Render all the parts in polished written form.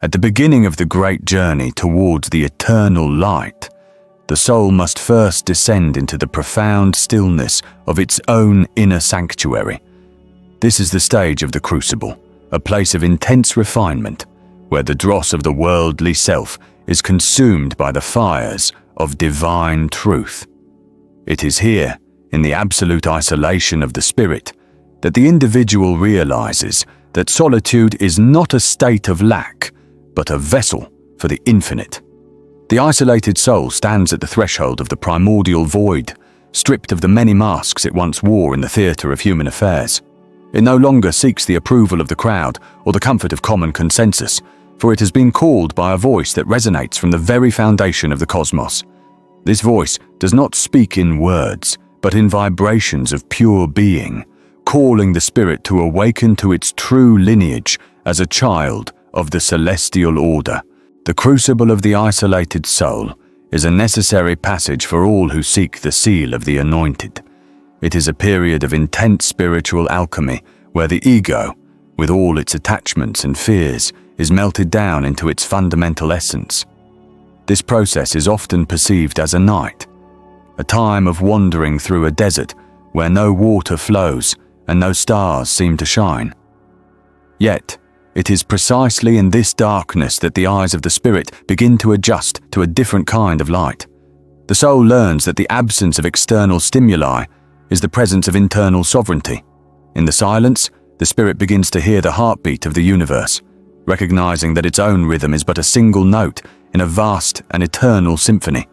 At the beginning of the great journey towards the eternal light, the soul must first descend into the profound stillness of its own inner sanctuary. This is the stage of the crucible, a place of intense refinement, where the dross of the worldly self is consumed by the fires of divine truth. It is here, in the absolute isolation of the spirit, that the individual realizes that solitude is not a state of lack, but a vessel for the infinite. The isolated soul stands at the threshold of the primordial void, stripped of the many masks it once wore in the theatre of human affairs. It no longer seeks the approval of the crowd or the comfort of common consensus, for it has been called by a voice that resonates from the very foundation of the cosmos. This voice does not speak in words, but in vibrations of pure being, calling the spirit to awaken to its true lineage as a child of the celestial order. The crucible of the isolated soul is a necessary passage for all who seek the seal of the anointed. It is a period of intense spiritual alchemy where the ego, with all its attachments and fears, is melted down into its fundamental essence. This process is often perceived as a night, a time of wandering through a desert where no water flows and no stars seem to shine. Yet, it is precisely in this darkness that the eyes of the spirit begin to adjust to a different kind of light. The soul learns that the absence of external stimuli is the presence of internal sovereignty. In the silence, the spirit begins to hear the heartbeat of the universe, recognizing that its own rhythm is but a single note in a vast and eternal symphony.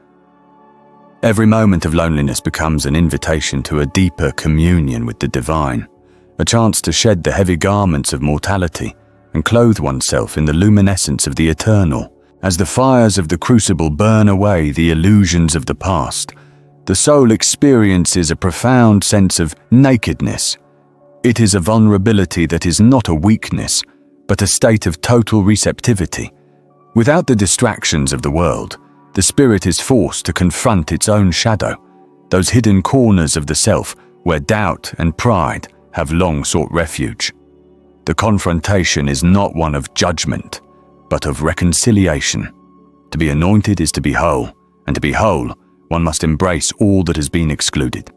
Every moment of loneliness becomes an invitation to a deeper communion with the divine, a chance to shed the heavy garments of mortality and clothe oneself in the luminescence of the eternal. As the fires of the crucible burn away the illusions of the past, the soul experiences a profound sense of nakedness. It is a vulnerability that is not a weakness, but a state of total receptivity. Without the distractions of the world, the spirit is forced to confront its own shadow, those hidden corners of the self where doubt and pride have long sought refuge. The confrontation is not one of judgment, but of reconciliation. To be anointed is to be whole, and to be whole, one must embrace all that has been excluded.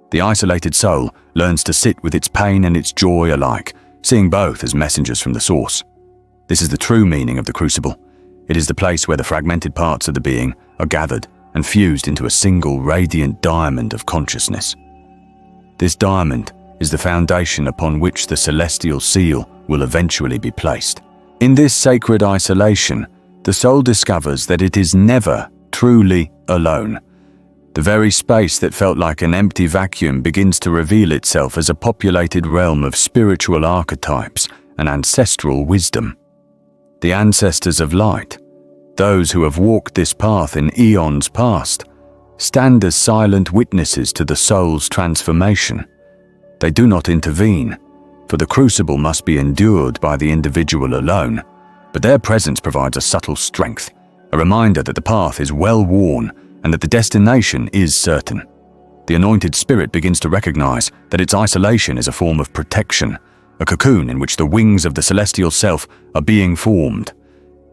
The isolated soul learns to sit with its pain and its joy alike, seeing both as messengers from the source. This is the true meaning of the crucible. It is the place where the fragmented parts of the being are gathered and fused into a single radiant diamond of consciousness. This diamond is the foundation upon which the celestial seal will eventually be placed. In this sacred isolation, the soul discovers that it is never truly alone. The very space that felt like an empty vacuum begins to reveal itself as a populated realm of spiritual archetypes and ancestral wisdom. The ancestors of light, those who have walked this path in eons past, stand as silent witnesses to the soul's transformation. They do not intervene, for the crucible must be endured by the individual alone, but their presence provides a subtle strength, a reminder that the path is well worn and that the destination is certain. The anointed spirit begins to recognize that its isolation is a form of protection, a cocoon in which the wings of the celestial self are being formed.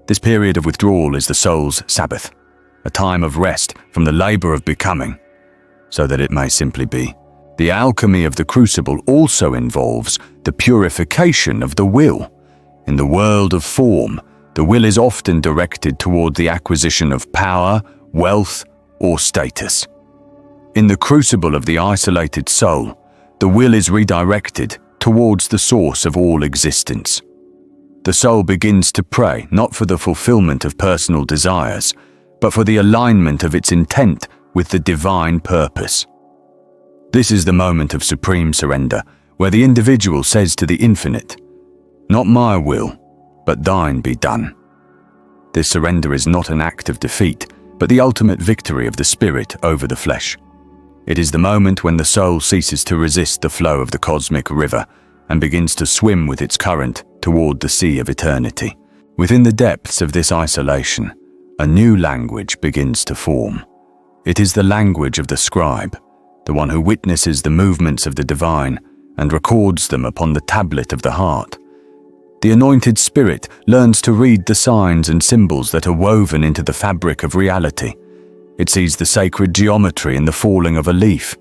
This period of withdrawal is the soul's Sabbath, a time of rest from the labor of becoming, so that it may simply be. The alchemy of the crucible also involves the purification of the will. In the world of form, the will is often directed toward the acquisition of power, wealth, or status. In the crucible of the isolated soul, the will is redirected towards the source of all existence. The soul begins to pray not for the fulfillment of personal desires, but for the alignment of its intent with the divine purpose. This is the moment of supreme surrender, where the individual says to the infinite, "Not my will, but thine be done." This surrender is not an act of defeat, but the ultimate victory of the spirit over the flesh. It is the moment when the soul ceases to resist the flow of the cosmic river and begins to swim with its current toward the sea of eternity. Within the depths of this isolation, a new language begins to form. It is the language of the scribe, the one who witnesses the movements of the divine and records them upon the tablet of the heart. The anointed spirit learns to read the signs and symbols that are woven into the fabric of reality. It sees the sacred geometry in the falling of a leaf,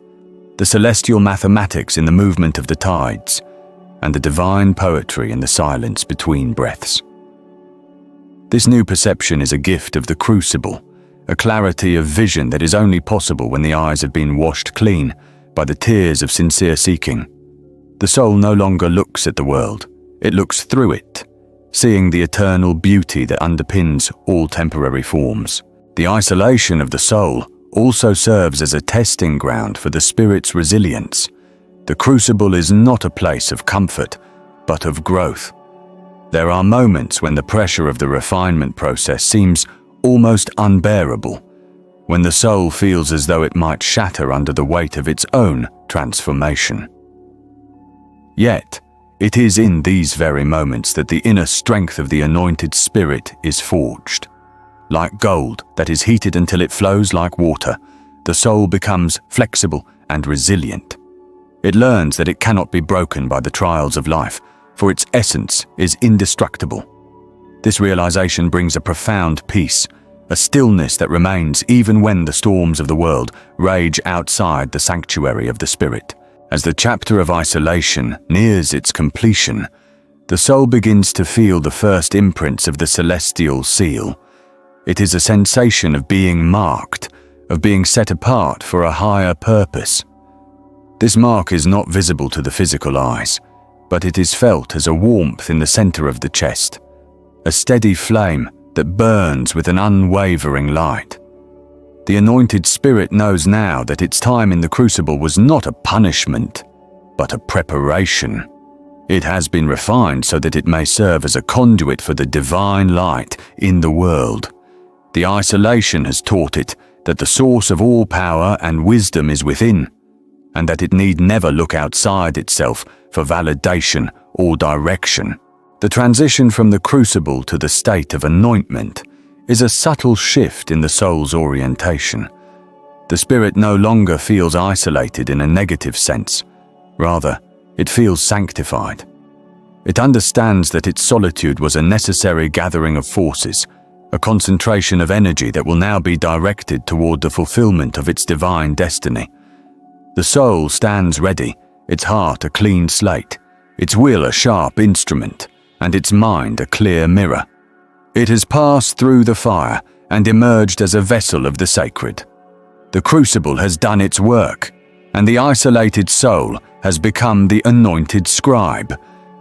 the celestial mathematics in the movement of the tides, and the divine poetry in the silence between breaths. This new perception is a gift of the crucible, a clarity of vision that is only possible when the eyes have been washed clean by the tears of sincere seeking. The soul no longer looks at the world, it looks through it, seeing the eternal beauty that underpins all temporary forms. The isolation of the soul also serves as a testing ground for the spirit's resilience. The crucible is not a place of comfort, but of growth. There are moments when the pressure of the refinement process seems almost unbearable, when the soul feels as though it might shatter under the weight of its own transformation. Yet, it is in these very moments that the inner strength of the anointed spirit is forged. Like gold that is heated until it flows like water, the soul becomes flexible and resilient. It learns that it cannot be broken by the trials of life, for its essence is indestructible. This realization brings a profound peace, a stillness that remains even when the storms of the world rage outside the sanctuary of the spirit. As the chapter of isolation nears its completion, the soul begins to feel the first imprints of the celestial seal. It is a sensation of being marked, of being set apart for a higher purpose. This mark is not visible to the physical eyes, but it is felt as a warmth in the center of the chest, a steady flame that burns with an unwavering light. The anointed spirit knows now that its time in the crucible was not a punishment, but a preparation. It has been refined so that it may serve as a conduit for the divine light in the world. The isolation has taught it that the source of all power and wisdom is within, and that it need never look outside itself for validation or direction. The transition from the crucible to the state of anointment is a subtle shift in the soul's orientation. The spirit no longer feels isolated in a negative sense. Rather, it feels sanctified. It understands that its solitude was a necessary gathering of forces, a concentration of energy that will now be directed toward the fulfillment of its divine destiny. The soul stands ready, its heart a clean slate, its will a sharp instrument, and its mind a clear mirror. It has passed through the fire and emerged as a vessel of the sacred. The crucible has done its work, and the isolated soul has become the anointed scribe,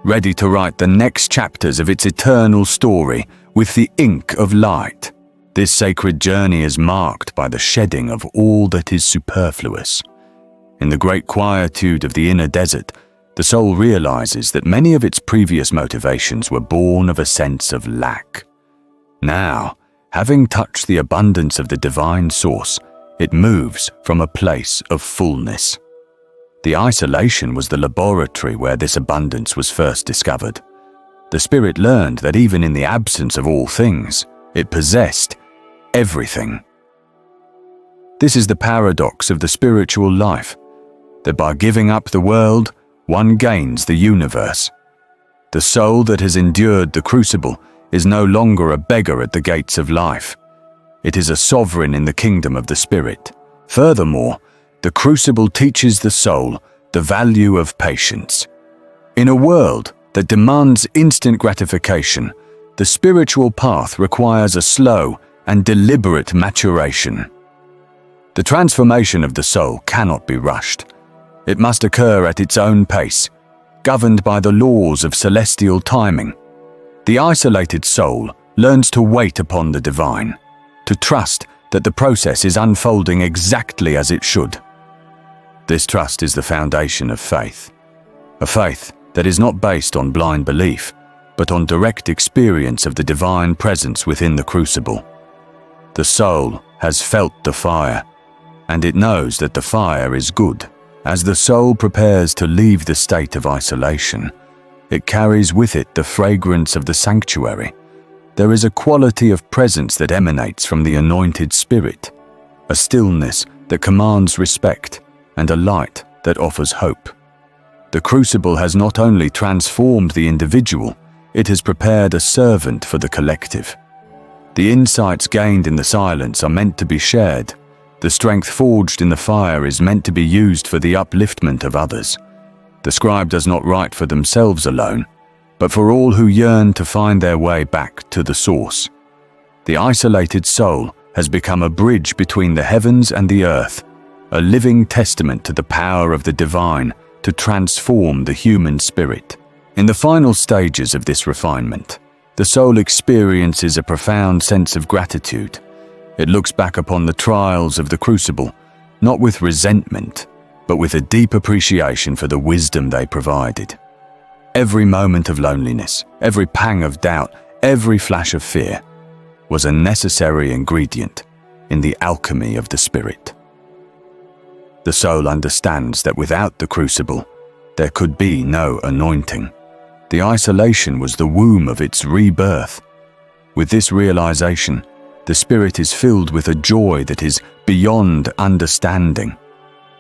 ready to write the next chapters of its eternal story with the ink of light. This sacred journey is marked by the shedding of all that is superfluous. In the great quietude of the inner desert, the soul realizes that many of its previous motivations were born of a sense of lack. Now, having touched the abundance of the divine source, it moves from a place of fullness. The isolation was the laboratory where this abundance was first discovered. The spirit learned that even in the absence of all things, it possessed everything. This is the paradox of the spiritual life, that by giving up the world, one gains the universe. The soul that has endured the crucible is no longer a beggar at the gates of life. It is a sovereign in the kingdom of the spirit. Furthermore, the crucible teaches the soul the value of patience. In a world that demands instant gratification, the spiritual path requires a slow and deliberate maturation. The transformation of the soul cannot be rushed. It must occur at its own pace, governed by the laws of celestial timing. The isolated soul learns to wait upon the divine, to trust that the process is unfolding exactly as it should. This trust is the foundation of faith, a faith that is not based on blind belief, but on direct experience of the divine presence within the crucible. The soul has felt the fire, and it knows that the fire is good. As the soul prepares to leave the state of isolation, it carries with it the fragrance of the sanctuary. There is a quality of presence that emanates from the anointed spirit, a stillness that commands respect, and a light that offers hope. The crucible has not only transformed the individual, it has prepared a servant for the collective. The insights gained in the silence are meant to be shared. The strength forged in the fire is meant to be used for the upliftment of others. The scribe does not write for themselves alone, but for all who yearn to find their way back to the source. The isolated soul has become a bridge between the heavens and the earth, a living testament to the power of the divine to transform the human spirit. In the final stages of this refinement, the soul experiences a profound sense of gratitude. It looks back upon the trials of the crucible, not with resentment, but with a deep appreciation for the wisdom they provided. Every moment of loneliness, every pang of doubt, every flash of fear was a necessary ingredient in the alchemy of the spirit. The soul understands that without the crucible, there could be no anointing. The isolation was the womb of its rebirth. With this realization, the spirit is filled with a joy that is beyond understanding,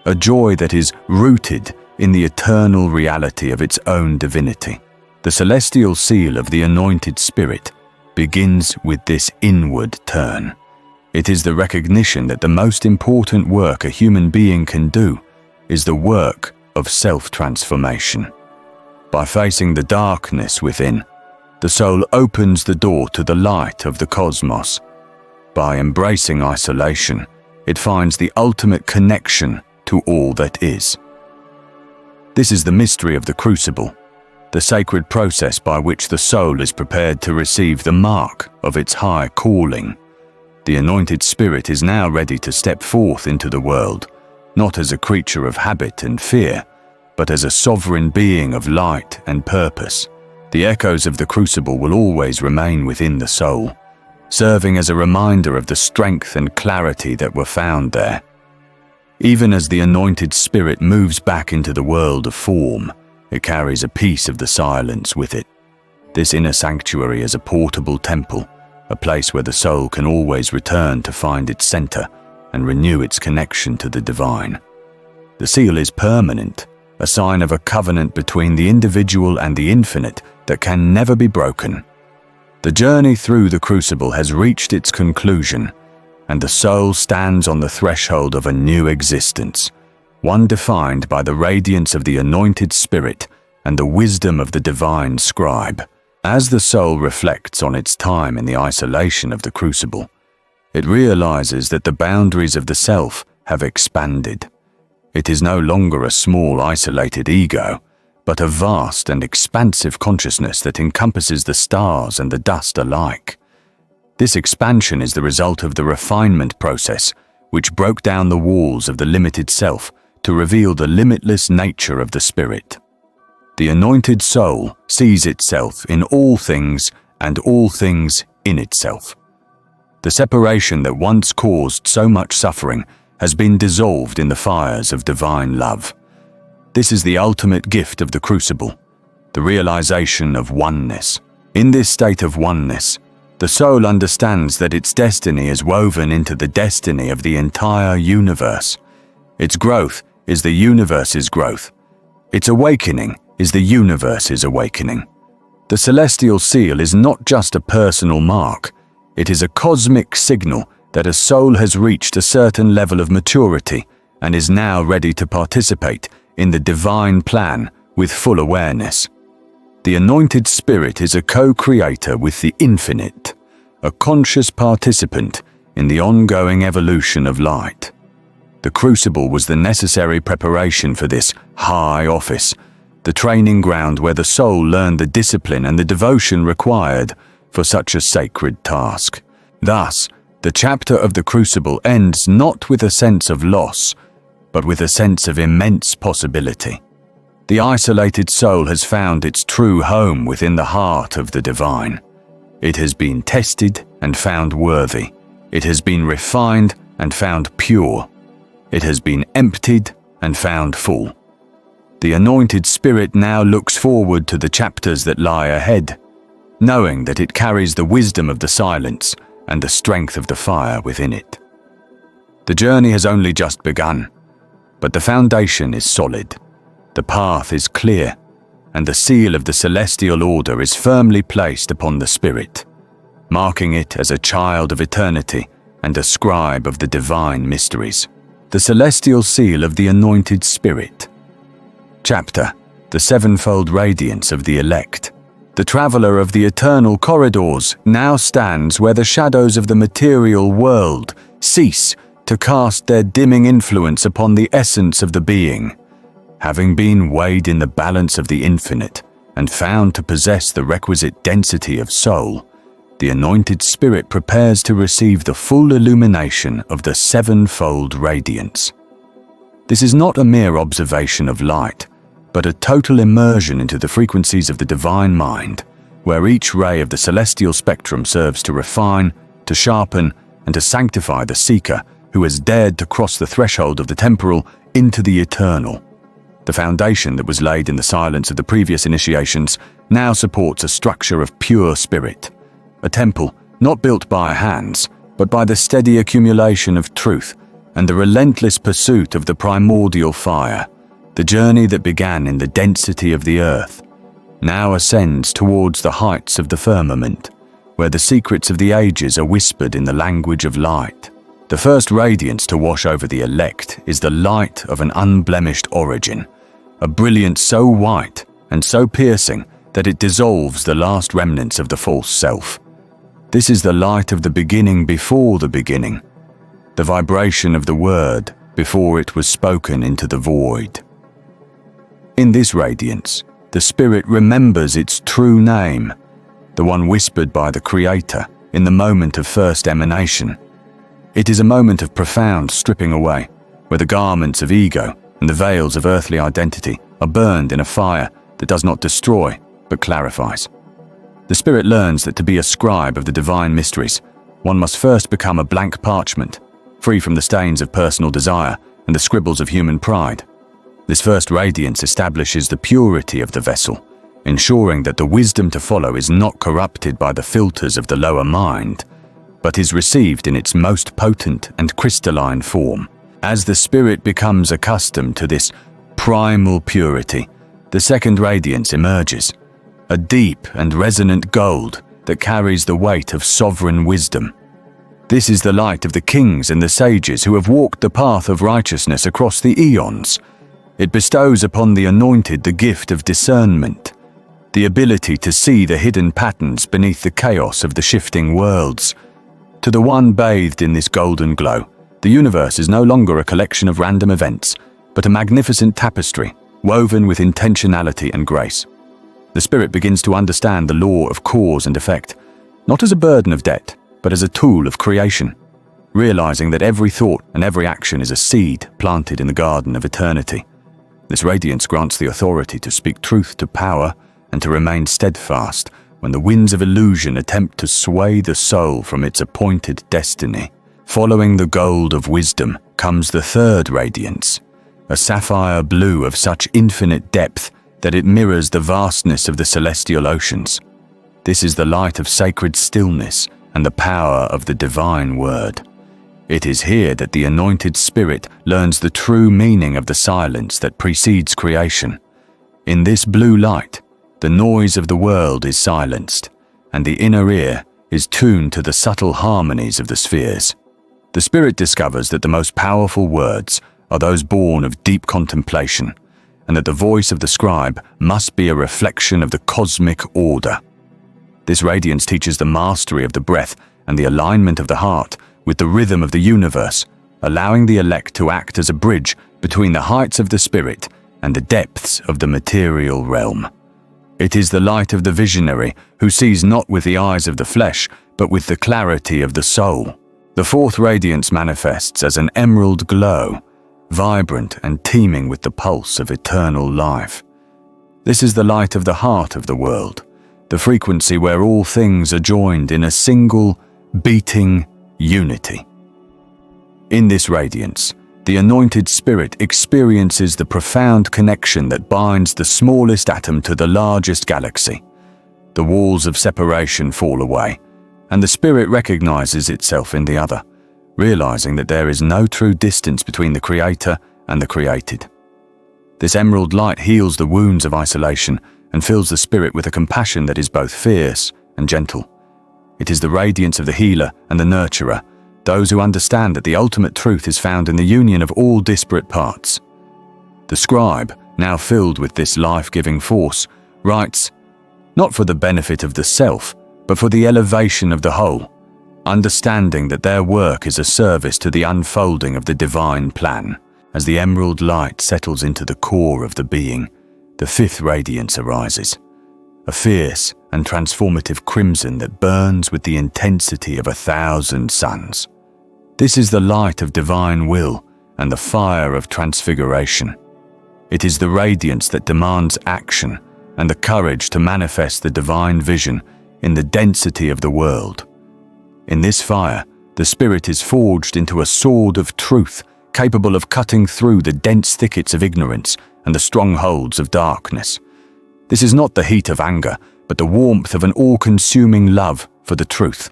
a joy that is rooted in the eternal reality of its own divinity. The celestial seal of the anointed spirit begins with this inward turn. It is the recognition that the most important work a human being can do is the work of self-transformation. By facing the darkness within, the soul opens the door to the light of the cosmos. By embracing isolation, it finds the ultimate connection to all that is. This is the mystery of the crucible, the sacred process by which the soul is prepared to receive the mark of its high calling. The anointed spirit is now ready to step forth into the world, not as a creature of habit and fear, but as a sovereign being of light and purpose. The echoes of the crucible will always remain within the soul, serving as a reminder of the strength and clarity that were found there. Even as the anointed spirit moves back into the world of form, it carries a piece of the silence with it. This inner sanctuary is a portable temple, a place where the soul can always return to find its center and renew its connection to the divine. The seal is permanent, a sign of a covenant between the individual and the infinite that can never be broken. The journey through the crucible has reached its conclusion, and the soul stands on the threshold of a new existence, one defined by the radiance of the anointed spirit and the wisdom of the divine scribe. As the soul reflects on its time in the isolation of the crucible, it realizes that the boundaries of the self have expanded. It is no longer a small, isolated ego, but a vast and expansive consciousness that encompasses the stars and the dust alike. This expansion is the result of the refinement process, which broke down the walls of the limited self to reveal the limitless nature of the spirit. The anointed soul sees itself in all things and all things in itself. The separation that once caused so much suffering has been dissolved in the fires of divine love. This is the ultimate gift of the crucible, the realization of oneness. In this state of oneness, the soul understands that its destiny is woven into the destiny of the entire universe. Its growth is the universe's growth. Its awakening is the universe's awakening. The celestial seal is not just a personal mark. It is a cosmic signal that a soul has reached a certain level of maturity and is now ready to participate in the divine plan with full awareness. The anointed spirit is a co-creator with the infinite, a conscious participant in the ongoing evolution of light. The crucible was the necessary preparation for this high office, the training ground where the soul learned the discipline and the devotion required for such a sacred task. Thus, the chapter of the crucible ends not with a sense of loss, but with a sense of immense possibility. The isolated soul has found its true home within the heart of the divine. It has been tested and found worthy. It has been refined and found pure. It has been emptied and found full. The anointed spirit now looks forward to the chapters that lie ahead, knowing that it carries the wisdom of the silence and the strength of the fire within it. The journey has only just begun, but the foundation is solid. The path is clear, and the seal of the celestial order is firmly placed upon the spirit, marking it as a child of eternity and a scribe of the divine mysteries. The celestial seal of the anointed spirit. Chapter: The sevenfold radiance of the elect. The traveler of the eternal corridors now stands where the shadows of the material world cease to cast their dimming influence upon the essence of the being. Having been weighed in the balance of the infinite and found to possess the requisite density of soul, the anointed spirit prepares to receive the full illumination of the sevenfold radiance. This is not a mere observation of light, but a total immersion into the frequencies of the divine mind, where each ray of the celestial spectrum serves to refine, to sharpen, and to sanctify the seeker who has dared to cross the threshold of the temporal into the eternal. The foundation that was laid in the silence of the previous initiations now supports a structure of pure spirit, a temple not built by hands, but by the steady accumulation of truth and the relentless pursuit of the primordial fire. The journey that began in the density of the earth now ascends towards the heights of the firmament, where the secrets of the ages are whispered in the language of light. The first radiance to wash over the elect is the light of an unblemished origin, a brilliance so white and so piercing that it dissolves the last remnants of the false self. This is the light of the beginning before the beginning, the vibration of the word before it was spoken into the void. In this radiance, the spirit remembers its true name, the one whispered by the Creator in the moment of first emanation. It is a moment of profound stripping away, where the garments of ego and the veils of earthly identity are burned in a fire that does not destroy, but clarifies. The spirit learns that to be a scribe of the divine mysteries, one must first become a blank parchment, free from the stains of personal desire and the scribbles of human pride. This first radiance establishes the purity of the vessel, ensuring that the wisdom to follow is not corrupted by the filters of the lower mind, but is received in its most potent and crystalline form. As the spirit becomes accustomed to this primal purity, the second radiance emerges, a deep and resonant gold that carries the weight of sovereign wisdom. This is the light of the kings and the sages who have walked the path of righteousness across the eons. It bestows upon the anointed the gift of discernment, the ability to see the hidden patterns beneath the chaos of the shifting worlds. To the one bathed in this golden glow, the universe is no longer a collection of random events, but a magnificent tapestry woven with intentionality and grace. The spirit begins to understand the law of cause and effect, not as a burden of debt, but as a tool of creation, realizing that every thought and every action is a seed planted in the garden of eternity. This radiance grants the authority to speak truth to power and to remain steadfast when the winds of illusion attempt to sway the soul from its appointed destiny. Following the gold of wisdom comes the third radiance, a sapphire blue of such infinite depth that it mirrors the vastness of the celestial oceans. This is the light of sacred stillness and the power of the divine word. It is here that the anointed spirit learns the true meaning of the silence that precedes creation. In this blue light, the noise of the world is silenced, and the inner ear is tuned to the subtle harmonies of the spheres. The spirit discovers that the most powerful words are those born of deep contemplation, and that the voice of the scribe must be a reflection of the cosmic order. This radiance teaches the mastery of the breath and the alignment of the heart with the rhythm of the universe, allowing the elect to act as a bridge between the heights of the spirit and the depths of the material realm. It is the light of the visionary who sees not with the eyes of the flesh, but with the clarity of the soul. The fourth radiance manifests as an emerald glow, vibrant and teeming with the pulse of eternal life. This is the light of the heart of the world, the frequency where all things are joined in a single, beating unity. In this radiance, the anointed spirit experiences the profound connection that binds the smallest atom to the largest galaxy. The walls of separation fall away, and the spirit recognizes itself in the other, realizing that there is no true distance between the Creator and the created. This emerald light heals the wounds of isolation and fills the spirit with a compassion that is both fierce and gentle. It is the radiance of the healer and the nurturer, those who understand that the ultimate truth is found in the union of all disparate parts. The scribe, now filled with this life-giving force, writes, not for the benefit of the self, but for the elevation of the whole, understanding that their work is a service to the unfolding of the divine plan. As the emerald light settles into the core of the being, the fifth radiance arises, a fierce and transformative crimson that burns with the intensity of 1,000 suns. This is the light of divine will and the fire of transfiguration. It is the radiance that demands action and the courage to manifest the divine vision in the density of the world. In this fire, the spirit is forged into a sword of truth, capable of cutting through the dense thickets of ignorance and the strongholds of darkness. This is not the heat of anger, but the warmth of an all-consuming love for the truth.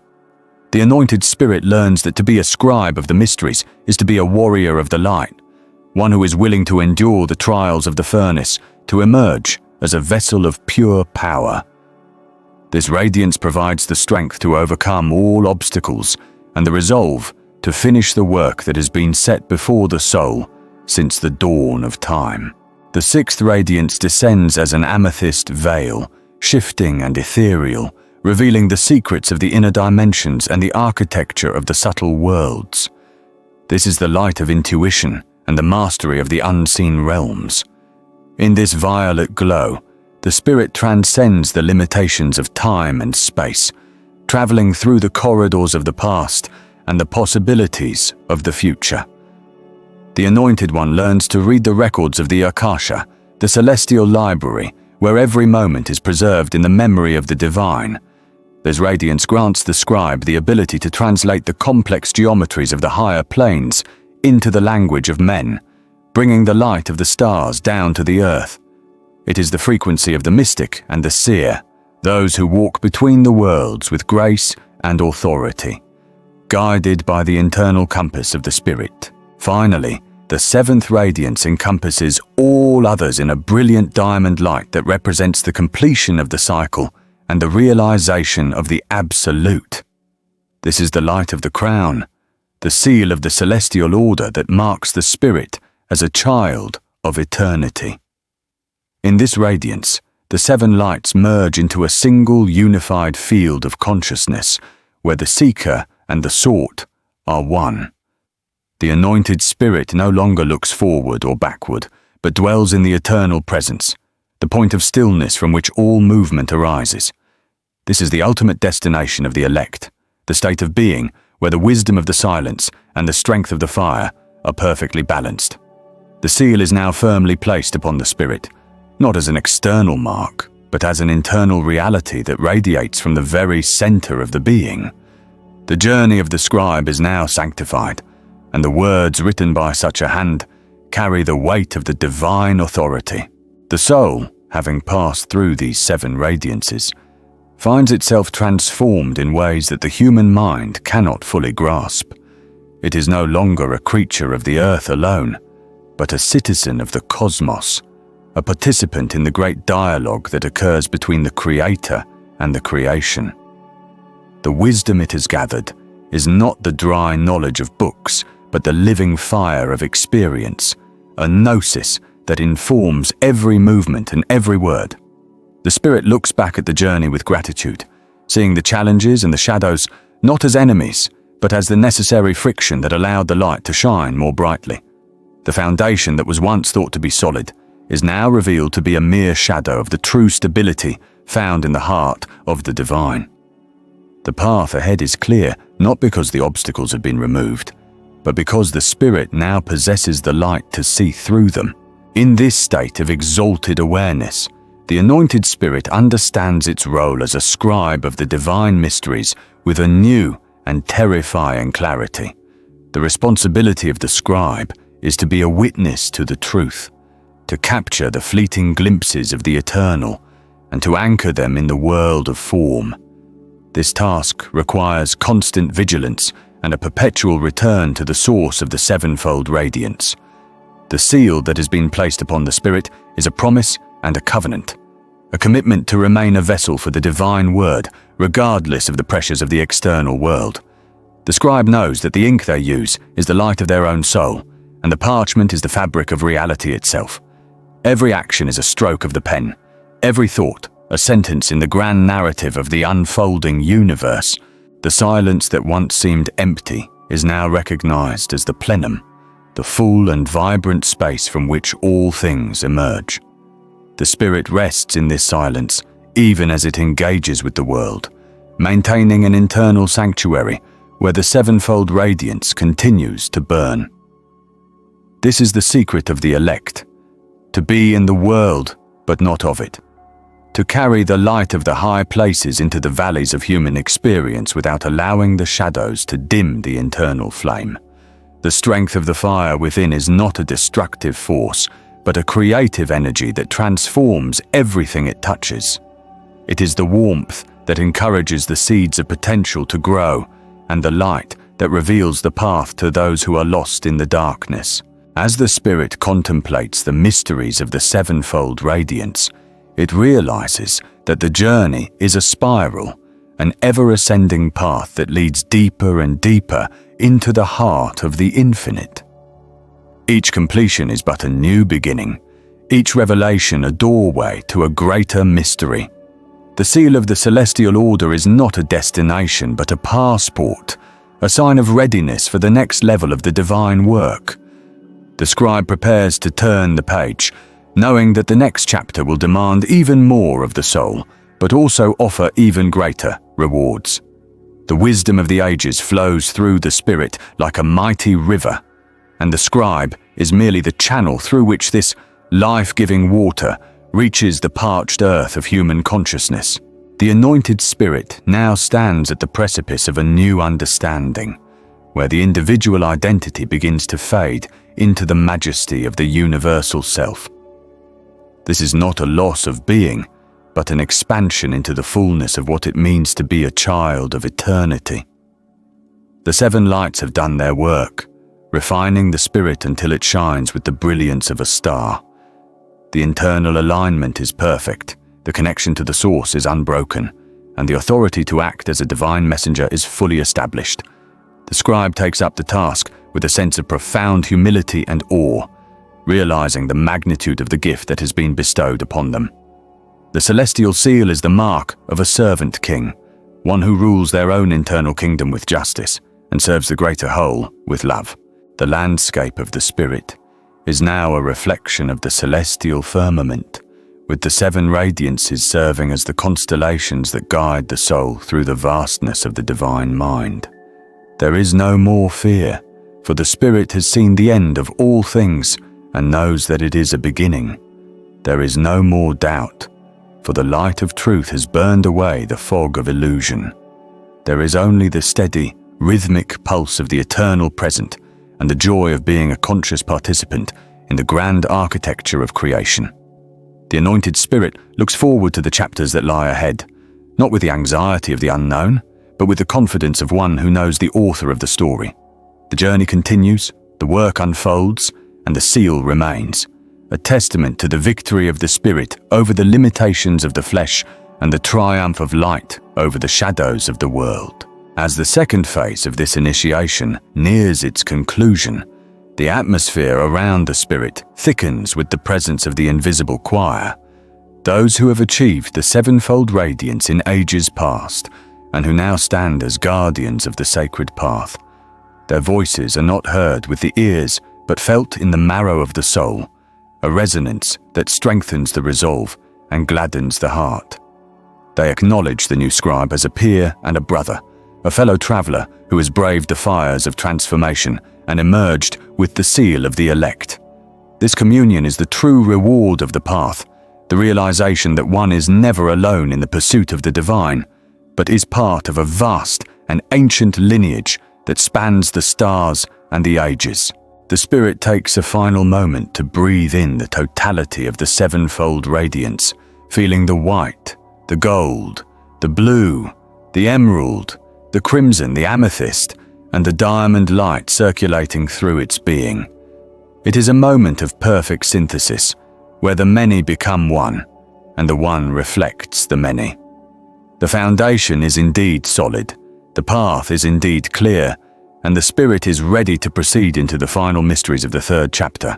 The anointed spirit learns that to be a scribe of the mysteries is to be a warrior of the light, one who is willing to endure the trials of the furnace, to emerge as a vessel of pure power. This radiance provides the strength to overcome all obstacles and the resolve to finish the work that has been set before the soul since the dawn of time. The sixth radiance descends as an amethyst veil, shifting and ethereal, revealing the secrets of the inner dimensions and the architecture of the subtle worlds. This is the light of intuition and the mastery of the unseen realms. In this violet glow, the spirit transcends the limitations of time and space, traveling through the corridors of the past and the possibilities of the future. The Anointed One learns to read the records of the Akasha, the celestial library, where every moment is preserved in the memory of the divine. This radiance grants the scribe the ability to translate the complex geometries of the higher planes into the language of men, bringing the light of the stars down to the earth. It is the frequency of the mystic and the seer, those who walk between the worlds with grace and authority, guided by the internal compass of the spirit. Finally, the seventh radiance encompasses all others in a brilliant diamond light that represents the completion of the cycle and the realization of the absolute. This is the light of the crown, the seal of the celestial order that marks the spirit as a child of eternity. In this radiance, the seven lights merge into a single unified field of consciousness, where the seeker and the sought are one. The anointed spirit no longer looks forward or backward, but dwells in the eternal presence, the point of stillness from which all movement arises. This is the ultimate destination of the elect, the state of being where the wisdom of the silence and the strength of the fire are perfectly balanced. The seal is now firmly placed upon the spirit, not as an external mark, but as an internal reality that radiates from the very center of the being. The journey of the scribe is now sanctified, and the words written by such a hand carry the weight of the divine authority. The soul, having passed through these seven radiances, finds itself transformed in ways that the human mind cannot fully grasp. It is no longer a creature of the earth alone, but a citizen of the cosmos, a participant in the great dialogue that occurs between the Creator and the creation. The wisdom it has gathered is not the dry knowledge of books, but the living fire of experience, a gnosis that informs every movement and every word. The spirit looks back at the journey with gratitude, seeing the challenges and the shadows not as enemies, but as the necessary friction that allowed the light to shine more brightly. The foundation that was once thought to be solid is now revealed to be a mere shadow of the true stability found in the heart of the divine. The path ahead is clear, not because the obstacles have been removed, but because the spirit now possesses the light to see through them. In this state of exalted awareness, the anointed spirit understands its role as a scribe of the divine mysteries with a new and terrifying clarity. The responsibility of the scribe is to be a witness to the truth, to capture the fleeting glimpses of the eternal, and to anchor them in the world of form. This task requires constant vigilance and a perpetual return to the source of the sevenfold radiance. The seal that has been placed upon the spirit is a promise and a covenant, a commitment to remain a vessel for the divine word, regardless of the pressures of the external world. The scribe knows that the ink they use is the light of their own soul, and the parchment is the fabric of reality itself. Every action is a stroke of the pen, every thought a sentence in the grand narrative of the unfolding universe. The silence that once seemed empty is now recognized as the plenum, the full and vibrant space from which all things emerge. The spirit rests in this silence, even as it engages with the world, maintaining an internal sanctuary where the sevenfold radiance continues to burn. This is the secret of the elect: to be in the world, but not of it. To carry the light of the high places into the valleys of human experience without allowing the shadows to dim the internal flame. The strength of the fire within is not a destructive force, but a creative energy that transforms everything it touches. It is the warmth that encourages the seeds of potential to grow, and the light that reveals the path to those who are lost in the darkness. As the spirit contemplates the mysteries of the sevenfold radiance, it realizes that the journey is a spiral, an ever-ascending path that leads deeper and deeper into the heart of the infinite. Each completion is but a new beginning, each revelation a doorway to a greater mystery. The seal of the celestial order is not a destination but a passport, a sign of readiness for the next level of the divine work. The scribe prepares to turn the page, knowing that the next chapter will demand even more of the soul, but also offer even greater rewards. The wisdom of the ages flows through the spirit like a mighty river, and the scribe is merely the channel through which this life-giving water reaches the parched earth of human consciousness. The anointed spirit now stands at the precipice of a new understanding, where the individual identity begins to fade into the majesty of the universal self. This is not a loss of being, but an expansion into the fullness of what it means to be a child of eternity. The seven lights have done their work, refining the spirit until it shines with the brilliance of a star. The internal alignment is perfect, the connection to the source is unbroken, and the authority to act as a divine messenger is fully established. The scribe takes up the task with a sense of profound humility and awe, realizing the magnitude of the gift that has been bestowed upon them. The celestial seal is the mark of a servant king, one who rules their own internal kingdom with justice and serves the greater whole with love. The landscape of the spirit is now a reflection of the celestial firmament, with the seven radiances serving as the constellations that guide the soul through the vastness of the divine mind. There is no more fear, for the spirit has seen the end of all things and knows that it is a beginning. There is no more doubt, for the light of truth has burned away the fog of illusion. There is only the steady, rhythmic pulse of the eternal present and the joy of being a conscious participant in the grand architecture of creation. The anointed spirit looks forward to the chapters that lie ahead, not with the anxiety of the unknown, but with the confidence of one who knows the author of the story. The journey continues, the work unfolds, and the seal remains, a testament to the victory of the spirit over the limitations of the flesh and the triumph of light over the shadows of the world. As the second phase of this initiation nears its conclusion, the atmosphere around the spirit thickens with the presence of the invisible choir, those who have achieved the sevenfold radiance in ages past and who now stand as guardians of the sacred path. Their voices are not heard with the ears, but felt in the marrow of the soul, a resonance that strengthens the resolve and gladdens the heart. They acknowledge the new scribe as a peer and a brother, a fellow traveler who has braved the fires of transformation and emerged with the seal of the elect. This communion is the true reward of the path, the realization that one is never alone in the pursuit of the divine, but is part of a vast and ancient lineage that spans the stars and the ages. The spirit takes a final moment to breathe in the totality of the sevenfold radiance, feeling the white, the gold, the blue, the emerald, the crimson, the amethyst, and the diamond light circulating through its being. It is a moment of perfect synthesis, where the many become one, and the one reflects the many. The foundation is indeed solid, the path is indeed clear, and the Spirit is ready to proceed into the final mysteries of the third chapter.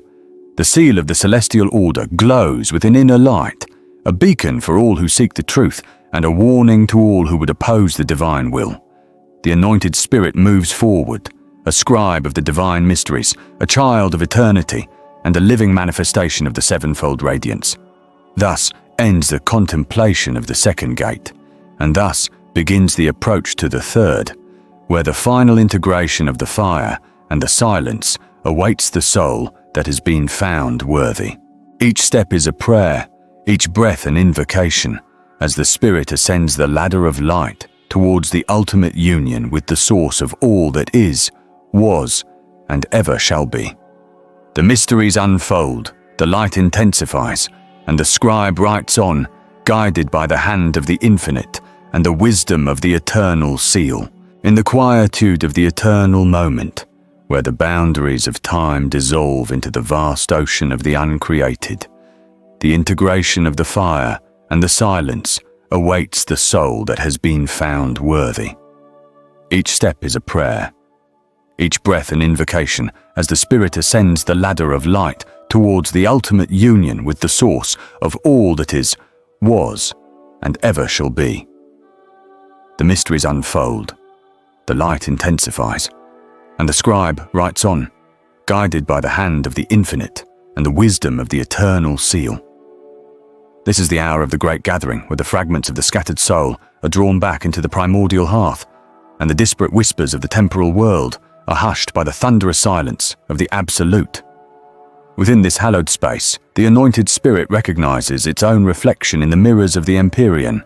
The seal of the celestial order glows with an inner light, a beacon for all who seek the truth, and a warning to all who would oppose the divine will. The anointed Spirit moves forward, a scribe of the divine mysteries, a child of eternity, and a living manifestation of the sevenfold radiance. Thus ends the contemplation of the second gate, and thus begins the approach to the third, where the final integration of the fire and the silence awaits the soul that has been found worthy. Each step is a prayer, each breath an invocation, as the Spirit ascends the ladder of light towards the ultimate union with the source of all that is, was, and ever shall be. The mysteries unfold, the light intensifies, and the scribe writes on, guided by the hand of the infinite and the wisdom of the eternal seal, in the quietude of the eternal moment, where the boundaries of time dissolve into the vast ocean of the uncreated. The integration of the fire and the silence awaits the soul that has been found worthy. Each step is a prayer, each breath an invocation, as the Spirit ascends the ladder of light towards the ultimate union with the source of all that is, was, and ever shall be. The mysteries unfold, the light intensifies, and the scribe writes on, guided by the hand of the infinite and the wisdom of the eternal seal. This is the hour of the great gathering, where the fragments of the scattered soul are drawn back into the primordial hearth, and the disparate whispers of the temporal world are hushed by the thunderous silence of the Absolute. Within this hallowed space, the anointed Spirit recognizes its own reflection in the mirrors of the Empyrean,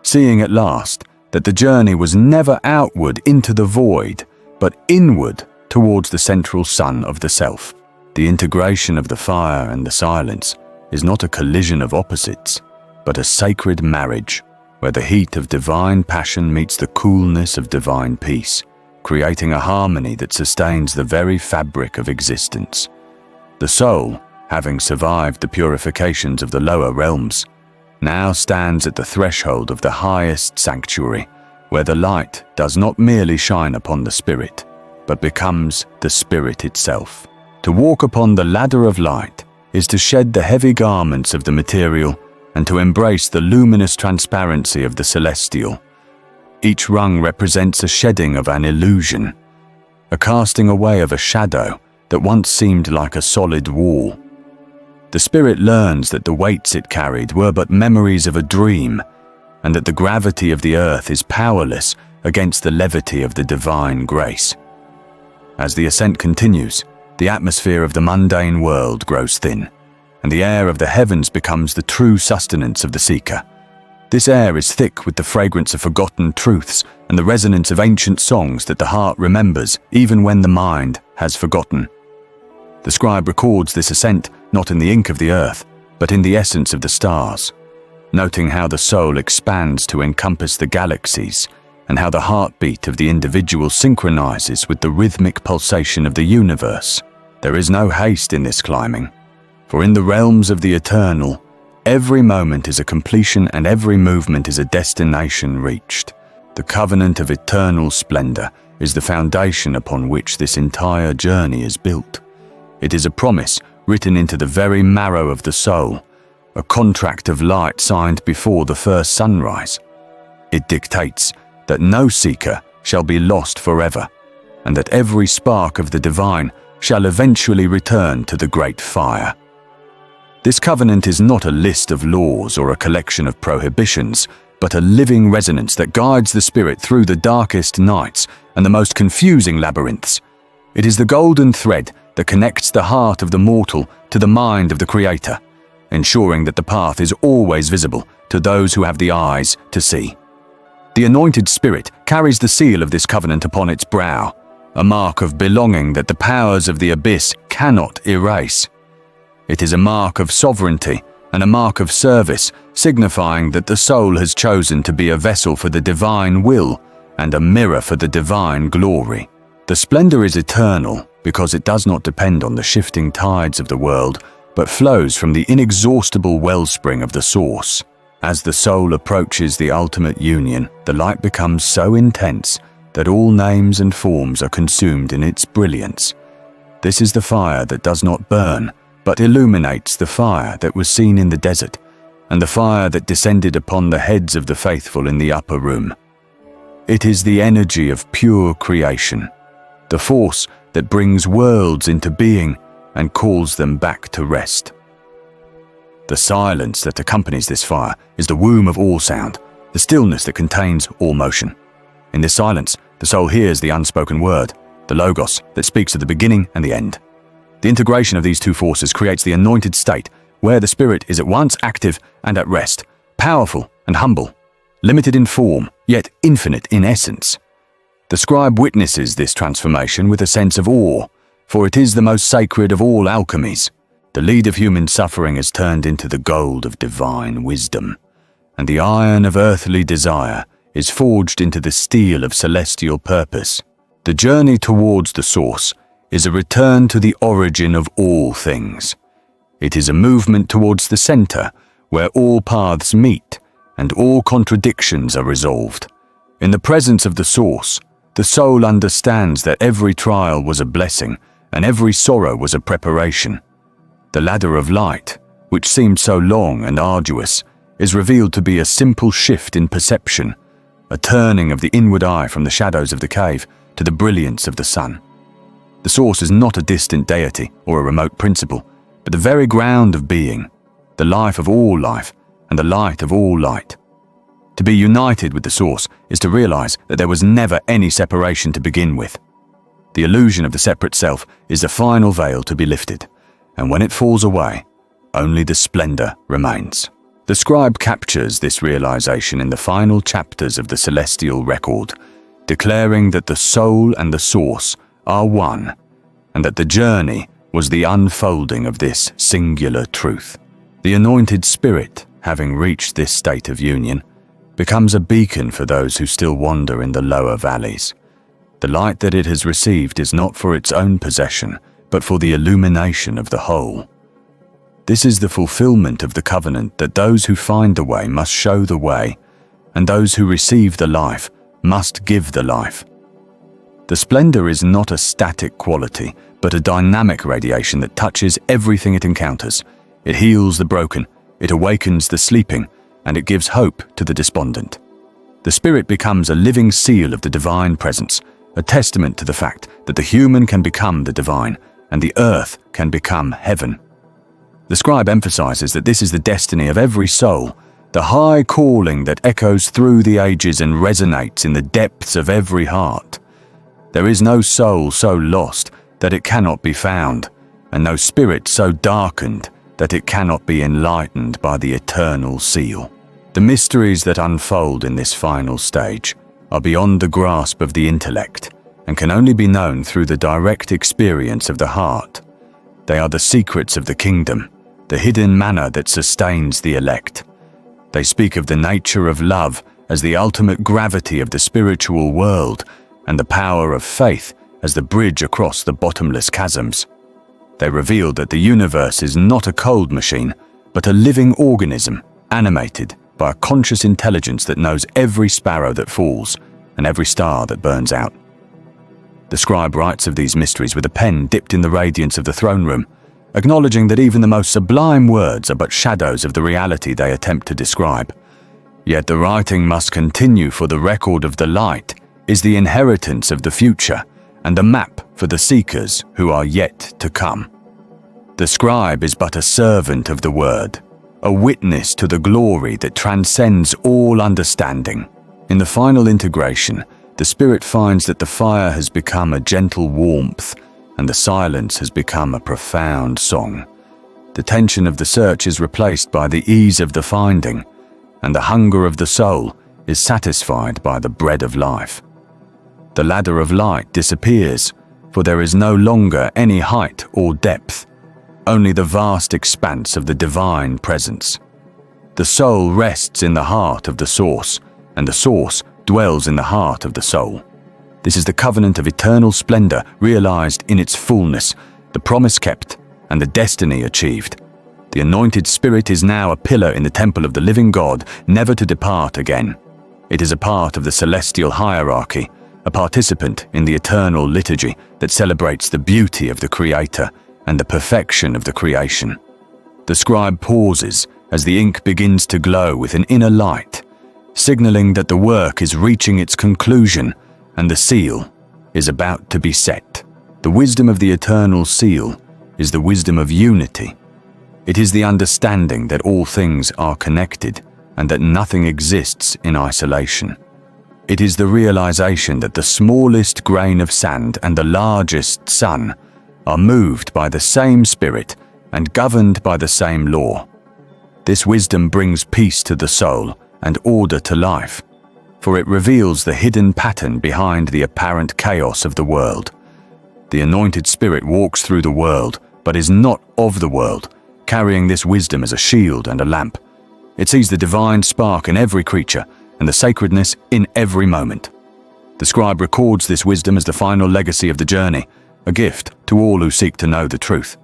seeing at last that the journey was never outward into the void, but inward towards the central sun of the self. The integration of the fire and the silence is not a collision of opposites, but a sacred marriage, where the heat of divine passion meets the coolness of divine peace, creating a harmony that sustains the very fabric of existence. The soul, having survived the purifications of the lower realms, now stands at the threshold of the highest sanctuary, where the light does not merely shine upon the Spirit, but becomes the Spirit itself. To walk upon the ladder of light is to shed the heavy garments of the material and to embrace the luminous transparency of the celestial. Each rung represents a shedding of an illusion, a casting away of a shadow that once seemed like a solid wall. The Spirit learns that the weights it carried were but memories of a dream, and that the gravity of the earth is powerless against the levity of the divine grace. As the ascent continues, the atmosphere of the mundane world grows thin, and the air of the heavens becomes the true sustenance of the seeker. This air is thick with the fragrance of forgotten truths and the resonance of ancient songs that the heart remembers even when the mind has forgotten. The scribe records this ascent not in the ink of the earth, but in the essence of the stars, noting how the soul expands to encompass the galaxies and how the heartbeat of the individual synchronizes with the rhythmic pulsation of the universe. There is no haste in this climbing, for in the realms of the eternal, every moment is a completion and every movement is a destination reached. The covenant of eternal splendor is the foundation upon which this entire journey is built. It is a promise written into the very marrow of the soul, a contract of light signed before the first sunrise. It dictates that no seeker shall be lost forever, and that every spark of the divine shall eventually return to the great fire. This covenant is not a list of laws or a collection of prohibitions, but a living resonance that guides the Spirit through the darkest nights and the most confusing labyrinths. It is the golden thread that connects the heart of the mortal to the mind of the Creator, ensuring that the path is always visible to those who have the eyes to see. The anointed Spirit carries the seal of this covenant upon its brow, a mark of belonging that the powers of the abyss cannot erase. It is a mark of sovereignty and a mark of service, signifying that the soul has chosen to be a vessel for the divine will and a mirror for the divine glory. The splendor is eternal because it does not depend on the shifting tides of the world, but flows from the inexhaustible wellspring of the source. As the soul approaches the ultimate union, the light becomes so intense that all names and forms are consumed in its brilliance. This is the fire that does not burn, but illuminates the fire that was seen in the desert, and the fire that descended upon the heads of the faithful in the upper room. It is the energy of pure creation, the force that brings worlds into being and calls them back to rest. The silence that accompanies this fire is the womb of all sound, the stillness that contains all motion. In this silence, the soul hears the unspoken word, the logos that speaks of the beginning and the end. The integration of these two forces creates the anointed state where the spirit is at once active and at rest, powerful and humble, limited in form, yet infinite in essence. The scribe witnesses this transformation with a sense of awe, for it is the most sacred of all alchemies. The lead of human suffering is turned into the gold of divine wisdom, and the iron of earthly desire is forged into the steel of celestial purpose. The journey towards the source is a return to the origin of all things. It is a movement towards the center, where all paths meet and all contradictions are resolved. In the presence of the source, the soul understands that every trial was a blessing and every sorrow was a preparation. The ladder of light, which seemed so long and arduous, is revealed to be a simple shift in perception, a turning of the inward eye from the shadows of the cave to the brilliance of the sun. The source is not a distant deity or a remote principle, but the very ground of being, the life of all life, and the light of all light. To be united with the source is to realize that there was never any separation to begin with. The illusion of the separate self is the final veil to be lifted, and when it falls away, only the splendor remains. The scribe captures this realization in the final chapters of the celestial record, declaring that the soul and the source are one, and that the journey was the unfolding of this singular truth. The anointed spirit, having reached this state of union, becomes a beacon for those who still wander in the lower valleys. The light that it has received is not for its own possession, but for the illumination of the whole. This is the fulfillment of the covenant that those who find the way must show the way, and those who receive the life must give the life. The splendor is not a static quality, but a dynamic radiation that touches everything it encounters. It heals the broken, it awakens the sleeping, and it gives hope to the despondent. The spirit becomes a living seal of the divine presence, a testament to the fact that the human can become the divine, and the earth can become heaven. The scribe emphasizes that this is the destiny of every soul, the high calling that echoes through the ages and resonates in the depths of every heart. There is no soul so lost that it cannot be found, and no spirit so darkened that it cannot be enlightened by the eternal seal. The mysteries that unfold in this final stage are beyond the grasp of the intellect and can only be known through the direct experience of the heart. They are the secrets of the kingdom, the hidden manna that sustains the elect. They speak of the nature of love as the ultimate gravity of the spiritual world and the power of faith as the bridge across the bottomless chasms. They reveal that the universe is not a cold machine, but a living organism, animated by a conscious intelligence that knows every sparrow that falls and every star that burns out. The scribe writes of these mysteries with a pen dipped in the radiance of the throne room, acknowledging that even the most sublime words are but shadows of the reality they attempt to describe. Yet the writing must continue, for the record of the light is the inheritance of the future and a map for the seekers who are yet to come. The scribe is but a servant of the word, a witness to the glory that transcends all understanding. In the final integration, the spirit finds that the fire has become a gentle warmth and the silence has become a profound song. The tension of the search is replaced by the ease of the finding, and the hunger of the soul is satisfied by the bread of life. The ladder of light disappears, for there is no longer any height or depth, only the vast expanse of the divine presence. The soul rests in the heart of the source, and the source dwells in the heart of the soul. This is the covenant of eternal splendor realized in its fullness, the promise kept, and the destiny achieved. The anointed spirit is now a pillar in the temple of the living God, never to depart again. It is a part of the celestial hierarchy, a participant in the eternal liturgy that celebrates the beauty of the Creator and the perfection of the creation. The scribe pauses as the ink begins to glow with an inner light, signaling that the work is reaching its conclusion and the seal is about to be set. The wisdom of the eternal seal is the wisdom of unity. It is the understanding that all things are connected and that nothing exists in isolation. It is the realization that the smallest grain of sand and the largest sun are moved by the same spirit and governed by the same law. This wisdom brings peace to the soul and order to life, for it reveals the hidden pattern behind the apparent chaos of the world. The anointed spirit walks through the world, but is not of the world, carrying this wisdom as a shield and a lamp. It sees the divine spark in every creature and the sacredness in every moment. The scribe records this wisdom as the final legacy of the journey, a gift to all who seek to know the truth.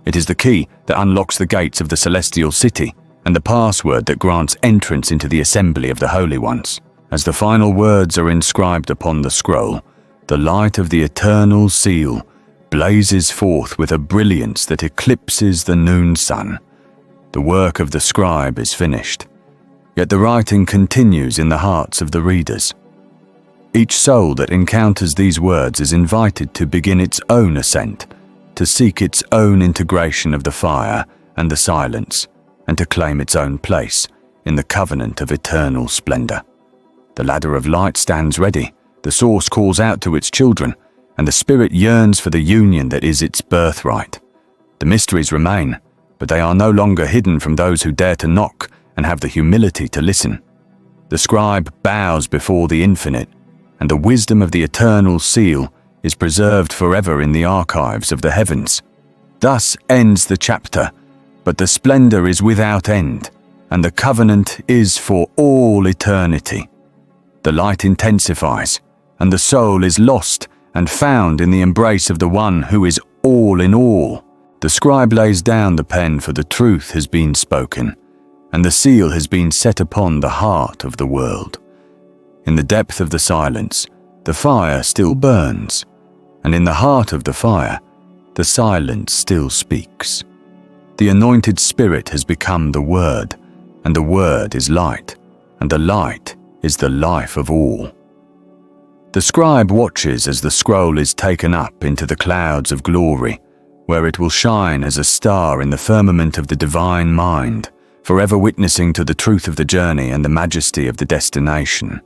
It is the key that unlocks the gates of the celestial city and the password that grants entrance into the assembly of the holy ones. As the final words are inscribed upon the scroll, the light of the eternal seal blazes forth with a brilliance that eclipses the noon sun. The work of the scribe is finished, yet the writing continues in the hearts of the readers. Each soul that encounters these words is invited to begin its own ascent, to seek its own integration of the fire and the silence, and to claim its own place in the covenant of eternal splendor. The ladder of light stands ready, the source calls out to its children, and the spirit yearns for the union that is its birthright. The mysteries remain, but they are no longer hidden from those who dare to knock and have the humility to listen. The scribe bows before the infinite, and the wisdom of the eternal seal is preserved forever in the archives of the heavens. Thus ends the chapter, but the splendor is without end, and the covenant is for all eternity. The light intensifies, and the soul is lost and found in the embrace of the one who is all in all. The scribe lays down the pen, for the truth has been spoken, and the seal has been set upon the heart of the world. In the depth of the silence, the fire still burns, and in the heart of the fire, the silence still speaks. The anointed spirit has become the Word, and the Word is light, and the light is the life of all. The scribe watches as the scroll is taken up into the clouds of glory, where it will shine as a star in the firmament of the divine mind, forever witnessing to the truth of the journey and the majesty of the destination.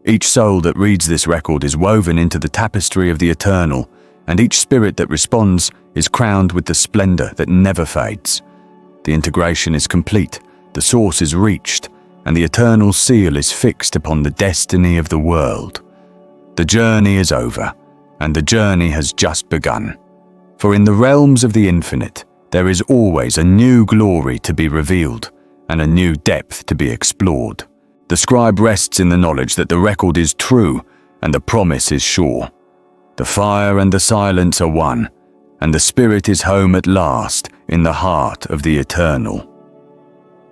Each soul that reads this record is woven into the tapestry of the eternal, and each spirit that responds is crowned with the splendor that never fades. The integration is complete, the source is reached, and the eternal seal is fixed upon the destiny of the world. The journey is over, and the journey has just begun. For in the realms of the infinite, there is always a new glory to be revealed, and a new depth to be explored. The scribe rests in the knowledge that the record is true, and the promise is sure. The fire and the silence are one, and the spirit is home at last in the heart of the eternal.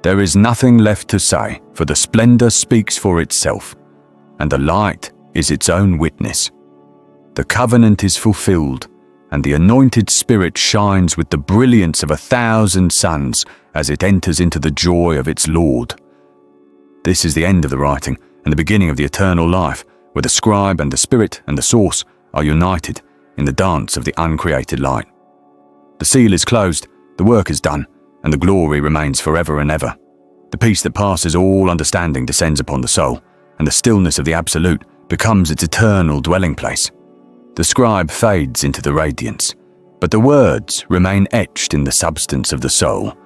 There is nothing left to say, for the splendor speaks for itself, and the light is its own witness. The covenant is fulfilled, and the anointed spirit shines with the brilliance of 1,000 suns as it enters into the joy of its Lord. This is the end of the writing and the beginning of the eternal life, where the scribe and the spirit and the source are united in the dance of the uncreated light. The seal is closed, the work is done, and the glory remains forever and ever. The peace that passes all understanding descends upon the soul, and the stillness of the absolute becomes its eternal dwelling place. The scribe fades into the radiance, but the words remain etched in the substance of the soul,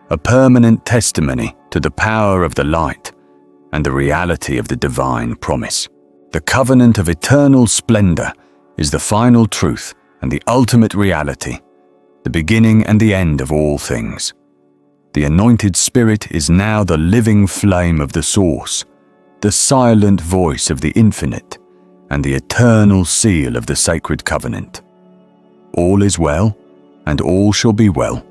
a permanent testimony to the power of the light and the reality of the divine promise. The covenant of eternal splendor is the final truth and the ultimate reality, the beginning and the end of all things. The anointed spirit is now the living flame of the source, the silent voice of the infinite, and the eternal seal of the sacred covenant. All is well, and all shall be well,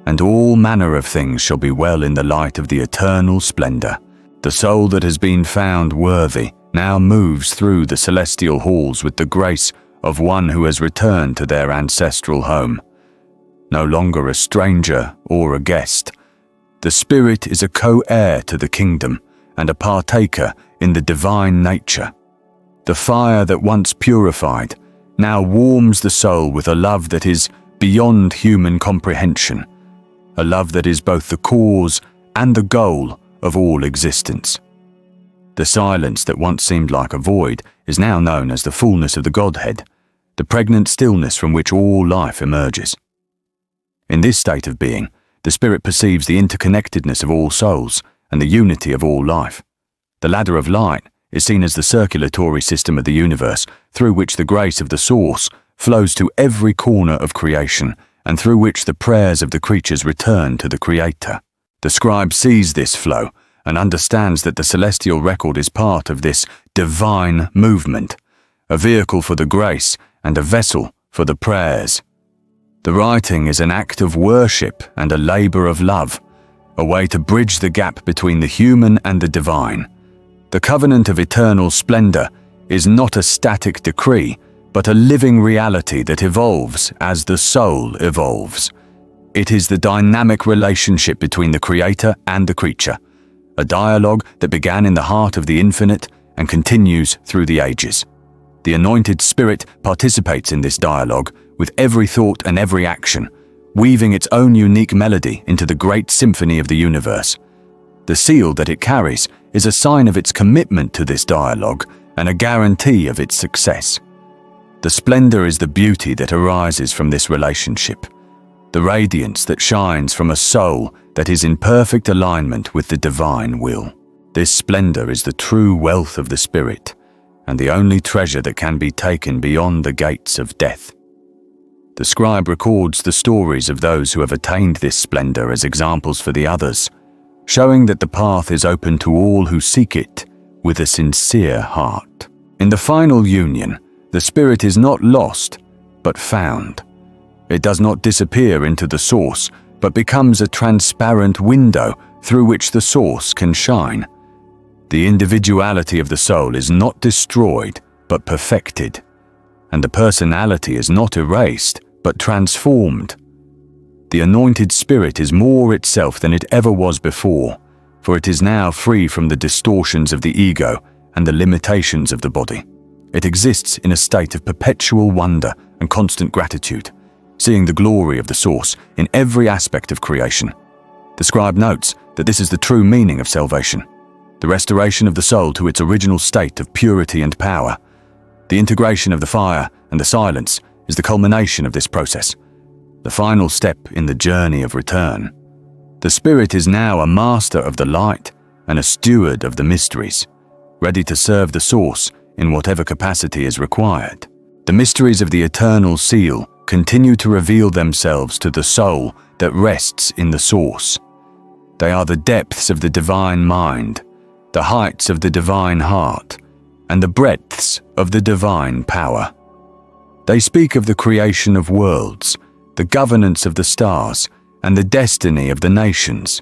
and all manner of things shall be well in the light of the eternal splendor. The soul that has been found worthy now moves through the celestial halls with the grace of one who has returned to their ancestral home. No longer a stranger or a guest, the spirit is a co-heir to the kingdom and a partaker in the divine nature. The fire that once purified now warms the soul with a love that is beyond human comprehension, a love that is both the cause and the goal of all existence. The silence that once seemed like a void is now known as the fullness of the Godhead, the pregnant stillness from which all life emerges. In this state of being, the spirit perceives the interconnectedness of all souls and the unity of all life. The ladder of light is seen as the circulatory system of the universe through which the grace of the source flows to every corner of creation and through which the prayers of the creatures return to the Creator. The scribe sees this flow and understands that the celestial record is part of this divine movement, a vehicle for the grace and a vessel for the prayers. The writing is an act of worship and a labor of love, a way to bridge the gap between the human and the divine. The covenant of eternal splendor is not a static decree, but a living reality that evolves as the soul evolves. It is the dynamic relationship between the Creator and the creature, a dialogue that began in the heart of the infinite and continues through the ages. The anointed spirit participates in this dialogue with every thought and every action, weaving its own unique melody into the great symphony of the universe. The seal that it carries is a sign of its commitment to this dialogue and a guarantee of its success. The splendor is the beauty that arises from this relationship, the radiance that shines from a soul that is in perfect alignment with the divine will. This splendor is the true wealth of the spirit, and the only treasure that can be taken beyond the gates of death. The scribe records the stories of those who have attained this splendor as examples for the others, showing that the path is open to all who seek it with a sincere heart. In the final union, the spirit is not lost, but found. It does not disappear into the source, but becomes a transparent window through which the source can shine. The individuality of the soul is not destroyed, but perfected, and the personality is not erased, but transformed. The anointed spirit is more itself than it ever was before, for it is now free from the distortions of the ego and the limitations of the body. It exists in a state of perpetual wonder and constant gratitude, seeing the glory of the source in every aspect of creation. The scribe notes that this is the true meaning of salvation, the restoration of the soul to its original state of purity and power. The integration of the fire and the silence is the culmination of this process, the final step in the journey of return. The spirit is now a master of the light and a steward of the mysteries, ready to serve the source in whatever capacity is required. The mysteries of the eternal seal continue to reveal themselves to the soul that rests in the source. They are the depths of the divine mind, the heights of the divine heart, and the breadths of the divine power. They speak of the creation of worlds, the governance of the stars, and the destiny of the nations.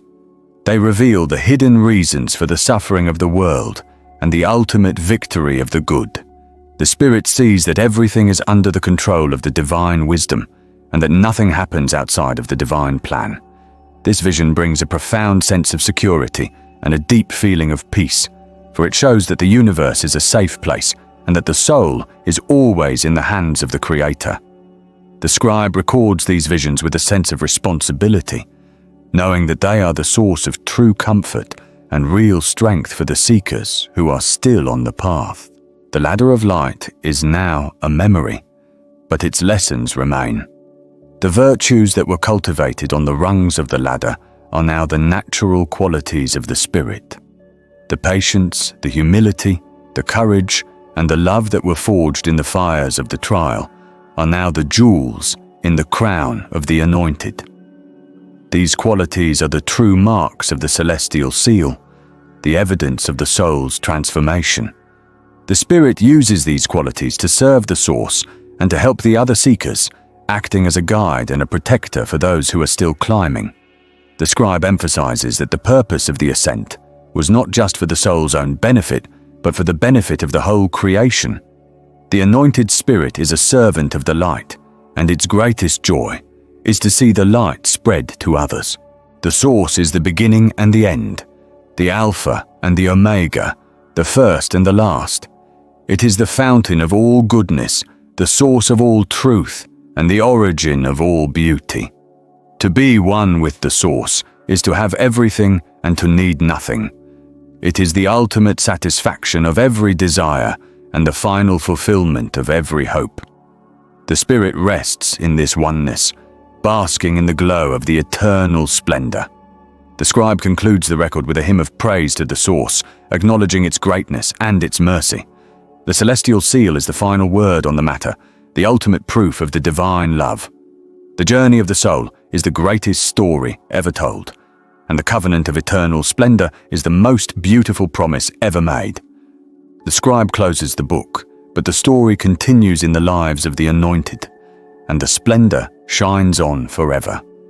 They reveal the hidden reasons for the suffering of the world and the ultimate victory of the good. The spirit sees that everything is under the control of the divine wisdom and that nothing happens outside of the divine plan. This vision brings a profound sense of security and a deep feeling of peace, for it shows that the universe is a safe place and that the soul is always in the hands of the Creator. The scribe records these visions with a sense of responsibility, knowing that they are the source of true comfort and real strength for the seekers who are still on the path. The ladder of light is now a memory, but its lessons remain. The virtues that were cultivated on the rungs of the ladder are now the natural qualities of the spirit. The patience, the humility, the courage, and the love that were forged in the fires of the trial are now the jewels in the crown of the anointed. These qualities are the true marks of the celestial seal, the evidence of the soul's transformation. The spirit uses these qualities to serve the source and to help the other seekers, acting as a guide and a protector for those who are still climbing. The scribe emphasizes that the purpose of the ascent was not just for the soul's own benefit, but for the benefit of the whole creation. The anointed spirit is a servant of the light, and its greatest joy is to see the light spread to others. The source is the beginning and the end, the Alpha and the Omega, the first and the last. It is the fountain of all goodness, the source of all truth, and the origin of all beauty. To be one with the source is to have everything and to need nothing. It is the ultimate satisfaction of every desire and the final fulfillment of every hope. The spirit rests in this oneness, basking in the glow of the eternal splendor. The scribe concludes the record with a hymn of praise to the source, acknowledging its greatness and its mercy. The celestial seal is the final word on the matter, the ultimate proof of the divine love. The journey of the soul is the greatest story ever told, and the covenant of eternal splendor is the most beautiful promise ever made. The scribe closes the book, but the story continues in the lives of the anointed, and the splendor shines on forever.